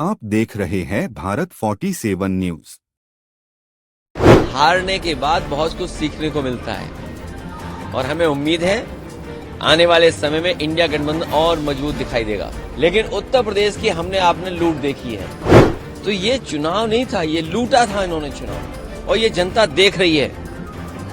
आप देख रहे हैं भारत 47 न्यूज। हारने के बाद बहुत कुछ सीखने को मिलता है और हमें उम्मीद है आने वाले समय में इंडिया गठबंधन और मजबूत दिखाई देगा। लेकिन उत्तर प्रदेश की हमने आपने लूट देखी है, तो ये चुनाव नहीं था, ये लूटा था इन्होंने चुनाव, और ये जनता देख रही है।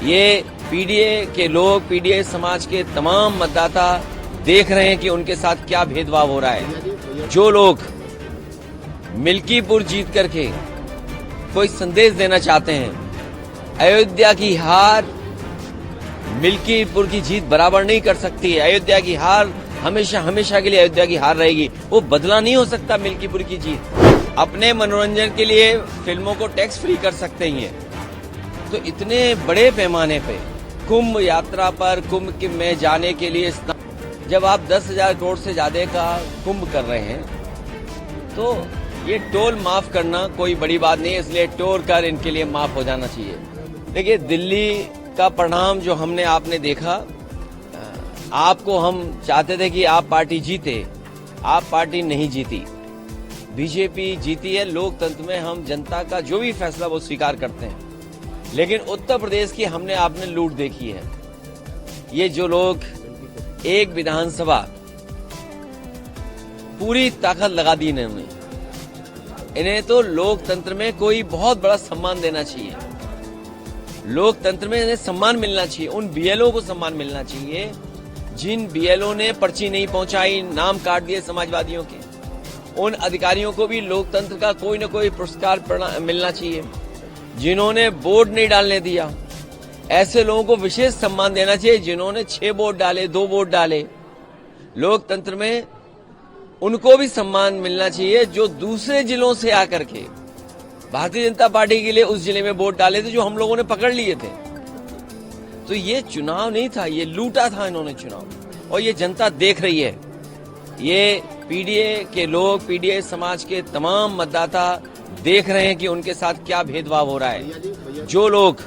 ये पीडीए के लोग, पीडीए समाज के तमाम मतदाता देख रहे हैं कि उनके साथ क्या भेदभाव हो रहा है। जो लोग मिल्कीपुर जीत करके कोई संदेश देना चाहते हैं, अयोध्या की हार मिल्कीपुर की जीत बराबर नहीं कर सकती है। अयोध्या की हार हमेशा हमेशा के लिए अयोध्या की हार रहेगी, वो बदला नहीं हो सकता मिल्कीपुर की जीत। अपने मनोरंजन के लिए फिल्मों को टैक्स फ्री कर सकते हैं, तो इतने बड़े पैमाने पे कुंभ यात्रा पर कुंभ में जाने के लिए जब आप 10,000 करोड़ से ज्यादा का कुंभ कर रहे हैं, तो ये टोल माफ करना कोई बड़ी बात नहीं है, इसलिए टोल कर इनके लिए माफ हो जाना चाहिए। देखिए, दिल्ली का परिणाम जो हमने आपने देखा, आपको हम चाहते थे कि आप पार्टी जीते, आप पार्टी नहीं जीती, बीजेपी जीती है। लोकतंत्र में हम जनता का जो भी फैसला वो स्वीकार करते हैं, लेकिन उत्तर प्रदेश की हमने आपने लूट देखी है। ये जो लोग एक विधानसभा पूरी ताकत लगा दी इन्होंने, इन्हें तो लोकतंत्र में कोई बहुत बड़ा सम्मान देना चाहिए। लोकतंत्र में इन्हें सम्मान मिलना चाहिए, उन बीएलओ को सम्मान मिलना चाहिए जिन बीएलओ ने पर्ची नहीं पहुंचाई, नाम काट दिए समाजवादियों के। उन अधिकारियों को भी लोकतंत्र का कोई न कोई पुरस्कार मिलना चाहिए। जिन्होंने वोट नहीं डालने दिया, ऐसे लोगों को विशेष सम्मान देना चाहिए। जिन्होंने 6 वोट डाले, 2 वोट डाले, लोकतंत्र में उनको भी सम्मान मिलना चाहिए जो दूसरे जिलों से आकर के भारतीय जनता पार्टी के लिए उस जिले में वोट डाले थे, जो हम लोगों ने पकड़ लिए थे। तो ये चुनाव नहीं था, ये लूटा था इन्होंने चुनाव, और ये जनता देख रही है। ये पीडीए के लोग, पीडीए समाज के तमाम मतदाता देख रहे हैं कि उनके साथ क्या भेदभाव हो रहा है। जो लोग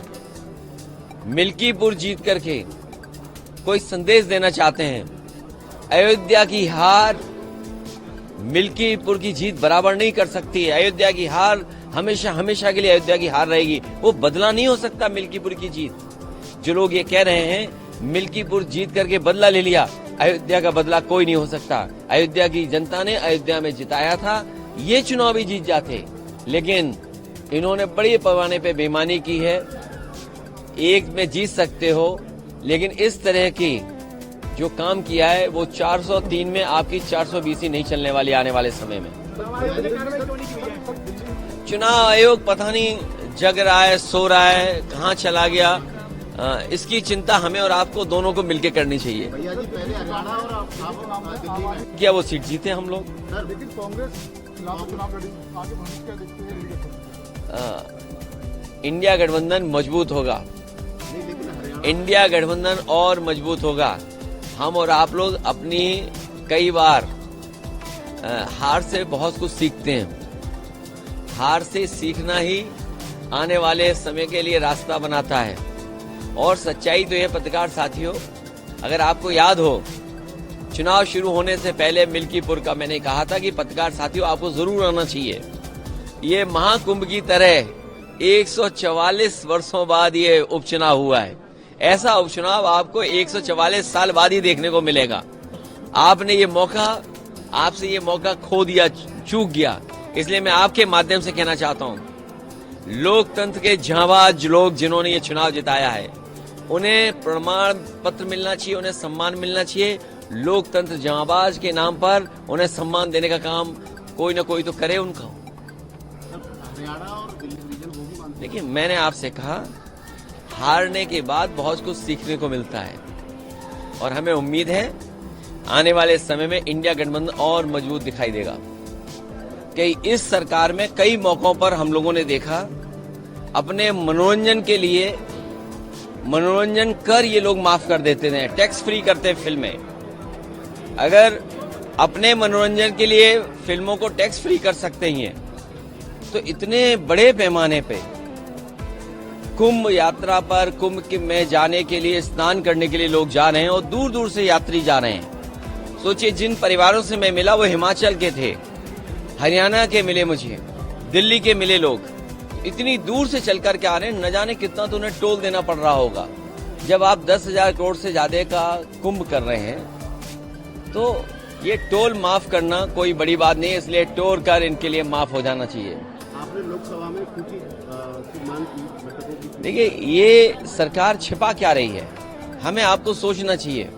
मिल्कीपुर जीत करके कोई संदेश देना चाहते हैं, अयोध्या की हार मिल्कीपुर की जीत बराबर नहीं कर सकती है। अयोध्या की हार हमेशा हमेशा के लिए अयोध्या की हार रहेगी, वो बदला नहीं हो सकता मिल्कीपुर की जीत। जो लोग ये कह रहे हैं मिल्कीपुर जीत करके बदला ले लिया, अयोध्या का बदला कोई नहीं हो सकता। अयोध्या की जनता ने अयोध्या में जिताया था, ये चुनाव भी जीत जाते, लेकिन इन्होंने बड़े पैमाने पे बेईमानी की है। एक में जीत सकते हो, लेकिन इस तरह की जो काम किया है वो 403 में आपकी 420 नहीं चलने वाली आने वाले समय में। चुनाव आयोग पता नहीं जग रहा है, सो रहा है, कहाँ चला गया, इसकी चिंता हमें और आपको दोनों को मिलकर करनी चाहिए। क्या वो सीट जीते हम लोग? इंडिया गठबंधन मजबूत होगा, इंडिया गठबंधन और मजबूत होगा। हम और आप लोग अपनी कई बार हार से बहुत कुछ सीखते हैं। हार से सीखना ही आने वाले समय के लिए रास्ता बनाता है। और सच्चाई तो यह, पत्रकार साथियों, अगर आपको याद हो, चुनाव शुरू होने से पहले मिल्कीपुर का मैंने कहा था कि पत्रकार साथियों आपको जरूर आना चाहिए। ये महाकुंभ की तरह 144 वर्षों बाद ये उपचुनाव हुआ है। ऐसा उपचुनाव आपको 144 साल बाद ही देखने को मिलेगा। आपने ये मौका, आपसे ये मौका खो दिया, चूक गया। इसलिए मैं आपके माध्यम से कहना चाहता हूं, लोकतंत्र के जांबाज लोग जिन्होंने ये चुनाव जिताया है, उन्हें प्रमाण पत्र मिलना चाहिए, उन्हें सम्मान मिलना चाहिए। लोकतंत्र जांबाज के नाम पर उन्हें सम्मान देने का काम कोई ना कोई तो करे उनका। देखिए, मैंने आपसे कहा, हारने के बाद बहुत कुछ सीखने को मिलता है, और हमें उम्मीद है आने वाले समय में इंडिया गठबंधन और मजबूत दिखाई देगा। कि इस सरकार में कई मौकों पर हम लोगों ने देखा, अपने मनोरंजन के लिए मनोरंजन कर ये लोग माफ कर देते थे, टैक्स फ्री करते फिल्में। अगर अपने मनोरंजन के लिए फिल्मों को टैक्स फ्री कर सकते हैं, तो इतने बड़े पैमाने पे कुंभ यात्रा पर कुंभ में जाने के लिए, स्नान करने के लिए लोग जा रहे हैं, और दूर दूर से यात्री जा रहे हैं। सोचिए, जिन परिवारों से मैं मिला वो हिमाचल के थे, हरियाणा के मिले मुझे, दिल्ली के मिले लोग, इतनी दूर से चल कर के आ रहे हैं, न जाने कितना तो उन्हें टोल देना पड़ रहा होगा। जब आप 10,000 करोड़ से ज्यादा का कुंभ कर रहे हैं तो ये टोल माफ करना कोई बड़ी बात नहीं है, इसलिए टोल कर इनके लिए माफ हो जाना चाहिए। आपने लोकसभा में कुछ मांग की। देखिए, ये सरकार छिपा क्या रही है, हमें आपको सोचना चाहिए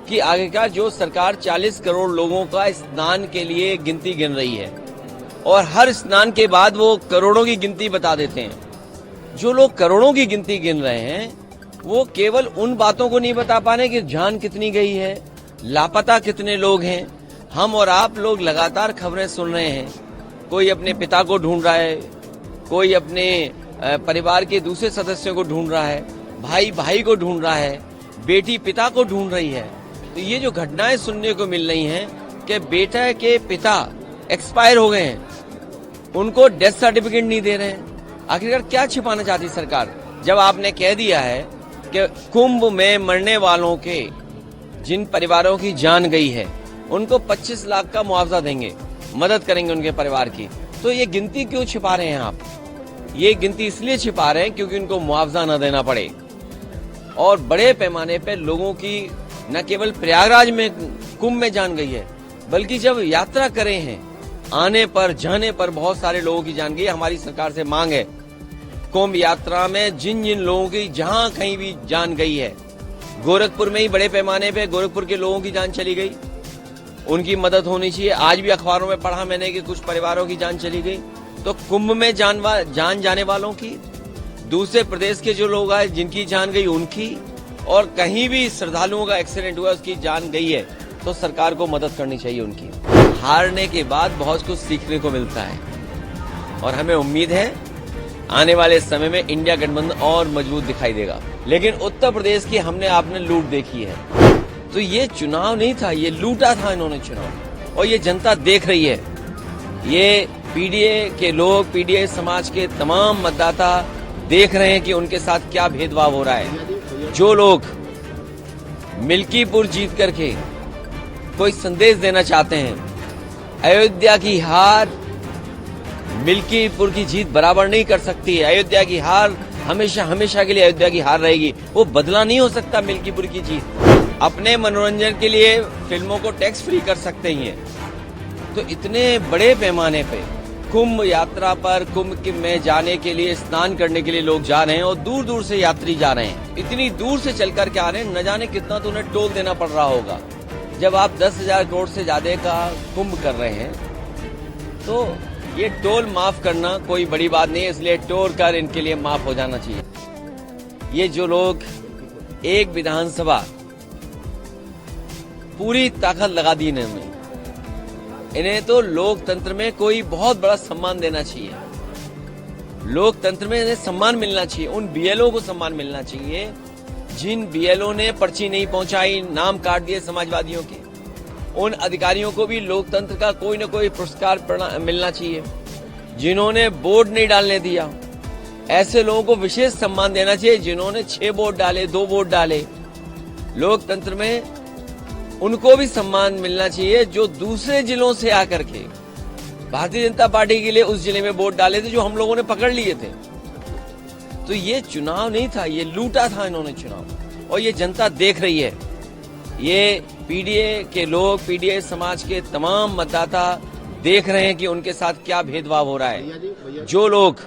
कि आखिरकार जो सरकार 40 करोड़ लोगों का स्नान के लिए गिनती गिन रही है और हर स्नान के बाद वो करोड़ों की गिनती बता देते हैं। जो लोग करोड़ों की गिनती गिन रहे हैं वो केवल उन बातों को नहीं बता पा रहे कि जान कितनी गई है, लापता कितने लोग हैं। हम और आप लोग लगातार खबरें सुन रहे हैं, कोई अपने पिता को ढूंढ रहा है, कोई अपने परिवार के दूसरे सदस्यों को ढूंढ रहा है, भाई भाई को ढूंढ रहा है, बेटी पिता को ढूंढ रही है। तो ये जो घटनाएं सुनने को मिल रही हैं कि बेटा के पिता एक्सपायर हो गए हैं, उनको डेथ सर्टिफिकेट नहीं दे रहे हैं, आखिरकार क्या छिपाना चाहती सरकार? जब आपने कह दिया है कि कुंभ में मरने वालों के जिन परिवारों की जान गई है उनको 25 लाख का मुआवजा देंगे, मदद करेंगे उनके परिवार की, तो ये गिनती क्यों छिपा रहे हैं आप? ये गिनती इसलिए छिपा रहे हैं क्योंकि उनको मुआवजा न देना पड़े। और बड़े पैमाने पे लोगों की न केवल प्रयागराज में कुंभ में जान गई है, बल्कि जब यात्रा करे हैं आने पर जाने पर बहुत सारे लोगों की जान गई। हमारी सरकार से मांग है कुंभ यात्रा में जिन जिन लोगों की जहां कहीं भी जान गई है, गोरखपुर में ही बड़े पैमाने पे गोरखपुर के लोगों की जान चली गई, उनकी मदद होनी चाहिए। आज भी अखबारों में पढ़ा मैंने कि कुछ परिवारों की जान चली गई। तो कुंभ में जान जाने वालों की, दूसरे प्रदेश के जो लोग आए जिनकी जान गई उनकी, और कहीं भी श्रद्धालुओं का एक्सीडेंट हुआ उसकी जान गई है, तो सरकार को मदद करनी चाहिए उनकी। हारने के बाद बहुत कुछ सीखने को मिलता है और हमें उम्मीद है आने वाले समय में इंडिया गठबंधन और मजबूत दिखाई देगा। लेकिन उत्तर प्रदेश की हमने आपने लूट देखी है, तो ये चुनाव नहीं था, ये लूटा था इन्होंने चुनाव, और ये जनता देख रही है। ये पीडीए के लोग, पीडीए समाज के तमाम मतदाता देख रहे हैं कि उनके साथ क्या भेदभाव हो रहा है। जो लोग मिल्कीपुर जीत करके कोई संदेश देना चाहते हैं, अयोध्या की हार मिल्कीपुर की जीत बराबर नहीं कर सकती है, अयोध्या की हार हमेशा हमेशा के लिए अयोध्या की हार रहेगी, वो बदला नहीं हो सकता मिल्कीपुर की जीत। अपने मनोरंजन के लिए फिल्मों को टैक्स फ्री कर सकते ही हैं। तो इतने बड़े पैमाने पे कुंभ यात्रा पर कुंभ में जाने के लिए, स्नान करने के लिए लोग जा रहे हैं और दूर दूर से यात्री जा रहे हैं, इतनी दूर से चल कर के आ रहे हैं, न जाने कितना तो उन्हें टोल देना पड़ रहा होगा। जब आप 10,000 करोड़ से ज्यादा का कुंभ कर रहे हैं तो ये टोल माफ करना कोई बड़ी बात नहीं है, इसलिए टोल कर इनके लिए माफ हो जाना चाहिए। ये जो लोग एक विधानसभा पूरी ताकत लगा दी इन्होंने, इन्हें तो लोकतंत्र में कोई बहुत बड़ा सम्मान देना चाहिए। लोकतंत्र में इन्हें सम्मान मिलना चाहिए, उन बीएलओ को सम्मान मिलना चाहिए जिन बीएलओ ने पर्ची नहीं पहुंचाई, नाम काट दिए समाजवादियों के। उन अधिकारियों को भी लोकतंत्र का कोई न कोई पुरस्कार मिलना चाहिए। जिन्होंने वोट नहीं डालने दिया, ऐसे लोगों को विशेष सम्मान देना चाहिए। जिन्होंने 6 वोट डाले, 2 वोट डाले, लोकतंत्र में उनको भी सम्मान मिलना चाहिए जो दूसरे जिलों से आकर के भारतीय जनता पार्टी के लिए उस जिले में वोट डाले थे जो हम लोगों ने पकड़ लिए थे। तो ये चुनाव नहीं था, ये लूटा था इन्होंने चुनाव, और ये जनता देख रही है। ये पीडीए के लोग, पीडीए समाज के तमाम मतदाता देख रहे हैं कि उनके साथ क्या भेदभाव हो रहा है। जो लोग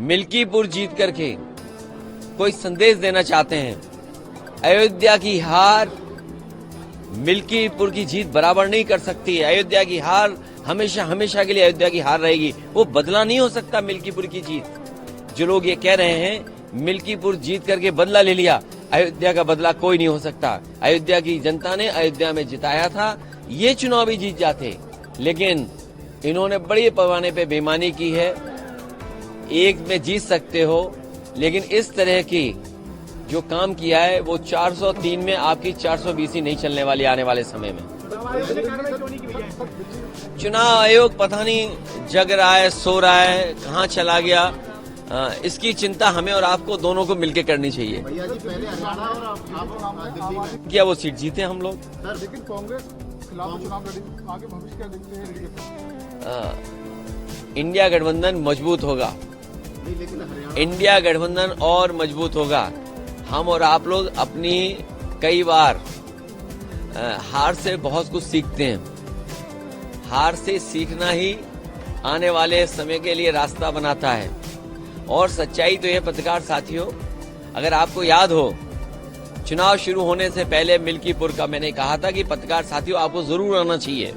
मिल्कीपुर जीत करके कोई संदेश देना चाहते हैं, अयोध्या की हार मिल्कीपुर की जीत बराबर नहीं कर सकती है, अयोध्या की हार हमेशा हमेशा के लिए अयोध्या की हार रहेगी, वो बदला नहीं हो सकता मिल्कीपुर की जीत। जो लोग ये कह रहे हैं मिल्कीपुर जीत करके बदला ले लिया, अयोध्या का बदला कोई नहीं हो सकता। अयोध्या की जनता ने अयोध्या में जिताया था, ये चुनाव भी जीत जाते, लेकिन इन्होंने बड़े पैमाने पे बेईमानी की है। एक में जीत सकते हो, लेकिन इस तरह की जो काम किया है वो 403 में आपकी 420 ही नहीं चलने वाली आने वाले समय में। चुनाव आयोग पता नहीं जग रहा है, सो रहा है, कहाँ चला गया, इसकी चिंता हमें और आपको दोनों को मिलकर करनी चाहिए। भैया जी, पहले हरियाणा और आप दिल्ली में क्या वो सीट जीते हम लोग? सर, लेकिन कांग्रेस खिलाफ चुनाव लड़ेंगे, आगे भविष्य क्या देखते हैं लीडर? इंडिया गठबंधन मजबूत होगा, नहीं, लेकिन हरियाणा इंडिया गठबंधन और मजबूत होगा। हम और आप लोग अपनी कई बार हार से बहुत कुछ सीखते हैं। हार से सीखना ही आने वाले समय के लिए रास्ता बनाता है। और सच्चाई तो ये पत्रकार साथियों, अगर आपको याद हो, चुनाव शुरू होने से पहले मिल्कीपुर का मैंने कहा था कि पत्रकार साथियों आपको जरूर आना चाहिए।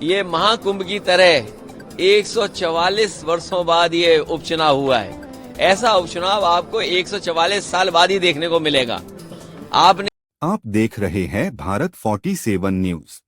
ये महाकुंभ की तरह 144 वर्षों बाद ये उपचुनाव हुआ है। ऐसा उपचुनाव आपको 144 साल बाद ही देखने को मिलेगा। आपने आप देख रहे हैं भारत 47 न्यूज।